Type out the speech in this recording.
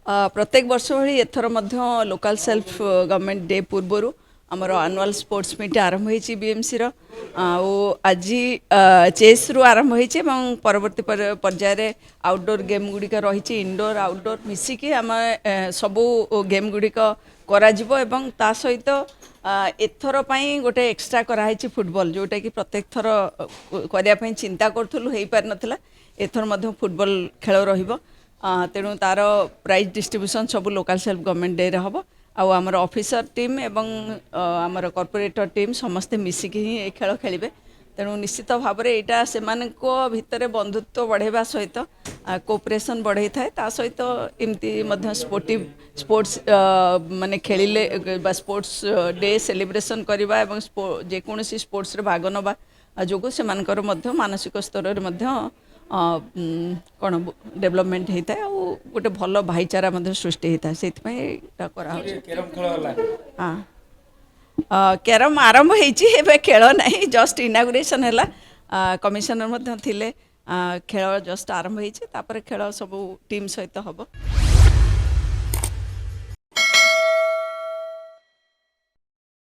प्रत्येक वर्ष भली एथर लोकल सेल्फ गवर्नमेंट डे पूर्वर आमर एनुअल स्पोर्ट्स मीट आरंभ होती बीएमसी आज चेस रु आरंभ होती परवर्ती पर्यायर आउटडोर गेम गुड़िक रही इनडोर आउटडोर मिसिकी आम सबू गेम गुड़िक ता सहित एथर गोटे एक्सट्रा कराई फुटबॉल जोटा कि प्रत्येक थर करने चिंता करूँ हो पार नाला एथर फुटबॉल खेल रहिबो तेणु तार प्राइज डिस्ट्रीब्यूशन सब लोकल सेल्फ गवर्नमेंट डे रे हम आमर ऑफिसर टीम एवं आमर कॉर्पोरेटर टीम समस्ते मिसिकी ही खेल खेलिबे तेणु निश्चित भाव में यहाँ से भितर बंधुत्व बढ़ावा सहित कोऑपरेशन बढ़ाई थाए ता सहित एमती स्पोर्टिव स्पोर्ट्स माने खेलिले स्पोर्ट्स डे सेलिब्रेशन करवा एवं जेकोसी स्पोर्ट्स रे भाग नवा जो से मानसिक स्तर में कौन डेवलपमेंट होता है गोटे भल भाईचारा सृष्टि होता है से हाँ कैरम आरंभ होती खेल ना जस्ट इनागुरेसन है कमिशनर थे खेल जस्ट आरंभ होती खेल सब टीम सहित हम